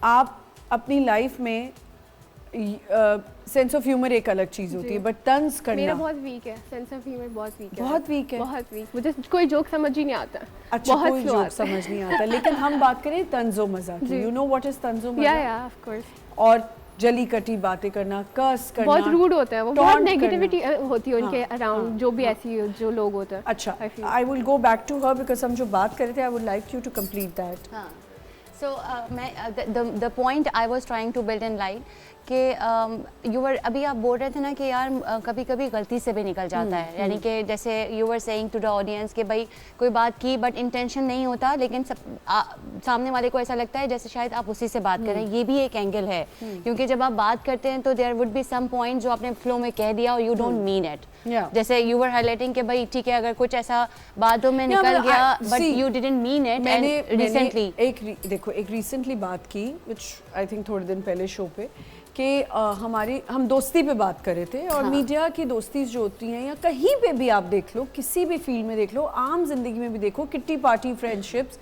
آپ اپنی لائف میں سینس آف ہیومر ایک الگ چیز ہوتی ہے, بٹ طنز کرنا میرا بہت ویک ہے, سینس آف ہیومر بہت ویک ہے. بہت ویک ہے, بہت ویک, مجھے کوئی جوک سمجھ ہی نہیں آتا. اچھا کوئی جوک سمجھ نہیں آتا. لیکن ہم بات کریں طنز و مزاح کی, یو نو واٹ از طنز و مزاح؟ یا آف کورس. اور جلی کٹی باتیں کرنا, کرس کرنا, بہت روڈ ہوتا ہے, وہ بہت نیگیٹیوٹی ہوتی ہے ان کے اراؤنڈ, جو بھی ایسی جو لوگ ہوتے ہیں. اچھا, I will go back to her because ہم جو بات کر رہے تھے, I would like you to complete that. So the point I was trying to build in light کہ ابھی آپ بول رہے تھے نا کہ یار کبھی کبھی غلطی سے بھی نکل جاتا ہے, یعنی کہ جیسے you were seeing to the audience کہ بھائی کوئی بات کی بٹ انٹینشن نہیں ہوتا, لیکن سامنے والے کو ایسا لگتا ہے جیسے شاید آپ اسی سے بات کریں. یہ بھی ایک اینگل ہے, کیونکہ جب آپ بات کرتے ہیں تو there would be some point جو آپ نے فلو میں کہہ دیا اور یو ڈونٹ مین اٹ. جیسے یو ور ہائی لائٹنگ کہ بھائی ٹھیک ہے, اگر کچھ ایسا باتوں میں نکل گیا but you didn't mean it. میں نے ریسنٹلی ایک ریسنٹلی بات کی وچ آئی تھنک تھوڑے دن پہلے شو پہ, کہ ہم دوستی پہ بات کر رہے تھے, اور میڈیا کی دوستی جو ہوتی ہیں یا کہیں پہ بھی آپ دیکھ لو, کسی بھی فیلڈ میں دیکھ لو, عام زندگی میں بھی دیکھو, kitty party friendships,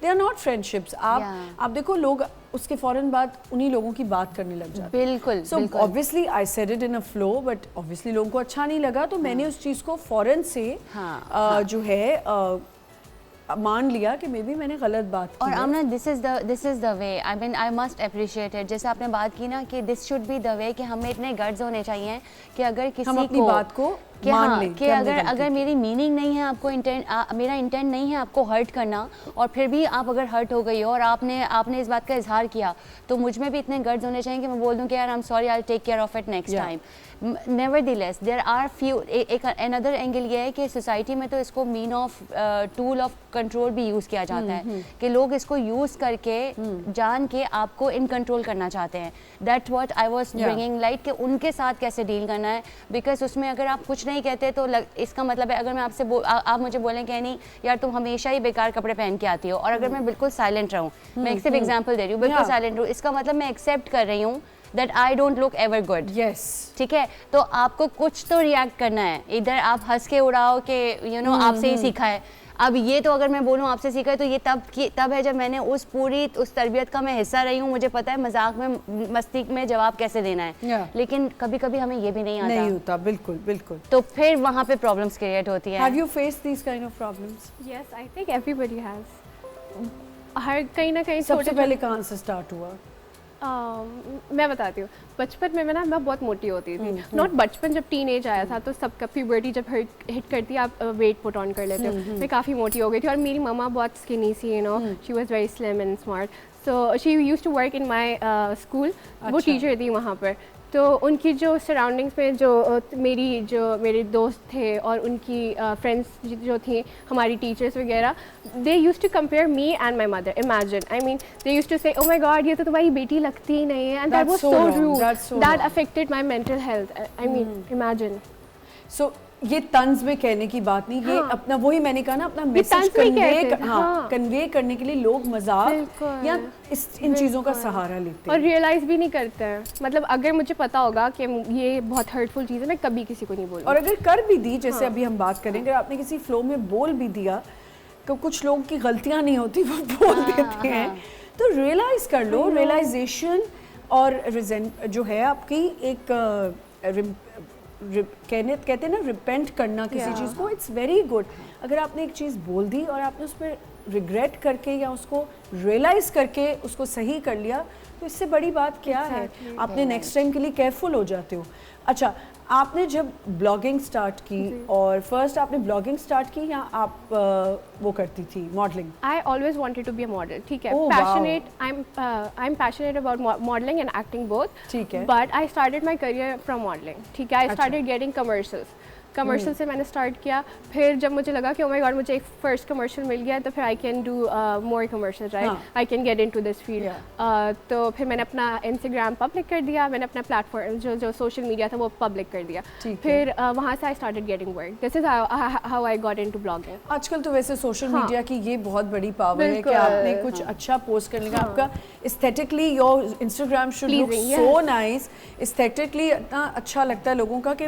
they are not friendships. آپ دیکھو لوگ اس کے فوراً بعد انہی لوگوں کی بات کرنے لگ جاتے ہیں. بالکل. سو obviously I said it in a flow, but obviously لوگوں کو اچھا نہیں لگا, تو میں نے اس چیز کو فوراً سے جو ہے مان لیا کہ مے بی میں نے غلط بات کی. اور آمنا دس از دا وے, آئی مین آئی مسٹ اپریشیٹ اٹ. جیسے آپ نے بات کی نا کہ دس شوڈ بی دا وے, کہ ہمیں اتنے گٹس ہونے چاہیے کہ اگر کسی کو بات کو کہ اگر میری میننگ نہیں ہے آپ کو میرا انٹینٹ نہیں ہے آپ کو ہرٹ کرنا, اور پھر بھی آپ اگر ہرٹ ہو گئی ہو اور آپ نے اس بات کا اظہار کیا, تو مجھ میں بھی اتنے گٹس ہونے چاہیے کہ میں بول دوں کہ یار I am sorry, I will take care of it next time. Nevertheless, there are few. ایک another angle یہ ہے کہ سوسائٹی میں تو اس کو مین آف ٹول آف کنٹرول بھی یوز کیا جاتا ہے, کہ لوگ اس کو یوز کر کے جان کے آپ کو ان کنٹرول کرنا چاہتے ہیں. That's what I was bringing light, کہ ان کے ساتھ کیسے ڈیل کرنا ہے. بیکاز اس میں اگر آپ کچھ نہیں کہتے تو اس کا مطلب ہے, اگر میں آپ مجھے بولیں کہ نہیں یار تم ہمیشہ ہی بیکار کپڑے پہن کے آتی ہو, اور اگر میں بالکل سائلنٹ رہوں, میں ایک صرف ایگزامپل دے رہی ہوں, بالکل سائلنٹ رہوں, اس کا مطلب میں ایکسیپٹ کر رہی ہوں that I don't look ever good. Yes. ٹھیک ہے, تو آپ کو کچھ تو ریئیکٹ کرنا ہے. ادھر آپ ہنس کے اڑاؤ کہ یو نو آپ سے ہی سیکھا ہے. اب یہ تو اگر میں بولوں آپ سے سیکھا ہے تو یہ تب ہے جب میں نے اس تربیت کا میں حصہ رہی ہوں, مجھے پتا ہے مذاق میں مستی میں جواب کیسے دینا ہے. لیکن کبھی کبھی ہمیں یہ بھی نہیں ہوتا. بالکل بالکل. تو پھر وہاں پہ پرابلمس کریٹ ہوتی ہیں. Have you faced these kind of problems? Yes, I think everybody has. ہر کہیں نہ کہیں. سب سے پہلے کہاں سے اسٹارٹ ہوا؟ میں بتاتی ہوں. بچپن میں میں بہت موٹی ہوتی تھی. ناٹ بچپن, جب ٹین ایج آیا تھا تو سب کا پیوبرٹی جب ہٹ کرتی ہے آپ ویٹ پٹ آن کر لیتے ہو. میں کافی موٹی ہو گئی تھی, اور میری مما بہت اسکنی سی, you know she was very slim and smart. So she used to work in my school. وہ ٹیچر تھی وہاں پر, تو ان کی جو سراؤنڈنگس میں جو میرے دوست تھے اور ان کی فرینڈس جو تھیں, ہماری ٹیچرس وغیرہ, they used to compare me and my mother. Imagine, I mean they used to say oh my God یہ تو تمہاری بیٹی لگتی ہی نہیں ہے, and that was so rude, that affected my mental health. I mean imagine. So یہ طنز میں کہنے کی بات نہیں, یہ اپنا وہی میں نے کہا نا, اپنا میسج کنوے کرنے کے لیے لوگ مذاق یا ان چیزوں کا سہارا لیتے ہیں, اور ریئلائز بھی نہیں کرتے ہیں. مطلب اگر مجھے پتا ہوگا کہ یہ بہت ہرٹفل چیز ہے, میں کبھی کسی کو نہیں بولوں. اور اگر کر بھی دی, جیسے ابھی ہم بات کریں, اگر آپ نے کسی فلو میں بول بھی دیا, تو کچھ لوگ کی غلطیاں نہیں ہوتی, وہ بول دیتے ہیں, تو ریئلائز کر لو. ریئلائزیشن اور جو ہے آپ کی ایک کہتے ہیں نا ریپینٹ کرنا کسی چیز کو, اٹس ویری گڈ. اگر آپ نے ایک چیز بول دی اور آپ نے اس پہ ریگریٹ کر کے یا اس کو ریئلائز کر کے اس کو صحیح کر لیا, تو اس سے بڑی بات کیا ہے. آپ نے نیکسٹ ٹائم کے لیے کیئرفل ہو جاتے ہو. اچھا, آپ نے جب بلاگنگ سٹارٹ کی, اور فرسٹ آپ نے بلاگنگ سٹارٹ کی یا آپ وہ کرتی تھی modelling? I always wanted to be a model. ٹھیک ہے, passionate. I'm passionate about modeling and acting both. ٹھیک ہے. But I started my career from modeling. ٹھیک ہے, I started getting commercials. Commercial سے میں نے اسٹارٹ کیا. پھر جب مجھے لگا کہ او مائی گاڈ مجھے ایک فرسٹ کمرشل مل گیا, تو پھر I can do more commercial, right, I can get into this field. تو پھر میں نے اپنا انسٹاگرام پبلک کر دیا, میں نے اپنا پلیٹ فارم جو سوشل میڈیا تھا وہ پبلک کر دیا. پھر وہاں سے I started getting work. This is how I got into blogging. آج کل تو ویسے سوشل میڈیا کی یہ بہت بڑی پاور ہے کہ آپ نے کچھ اچھا پوسٹ کرنے کا, آپ کا aesthetically your Instagram should look so nice, aesthetically اتنا اچھا لگتا ہے لوگوں کا کہ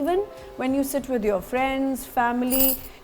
even when you sit with your friends, family?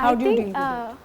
How do you deal with it?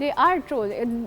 they are trolling,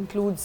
includes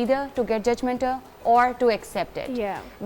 either to get judgmental or to accept it. Yeah.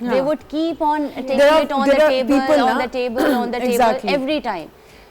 They would keep on taking it on the table every time.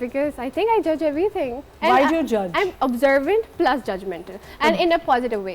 Because I think I judge everything. Why do you judge? I'm observant plus judgmental, and in a positive way.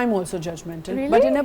I'm also judgmental, Really? but in a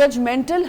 judgmental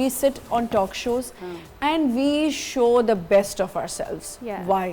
We sit on talk shows and we show the best of ourselves. Yeah. Why?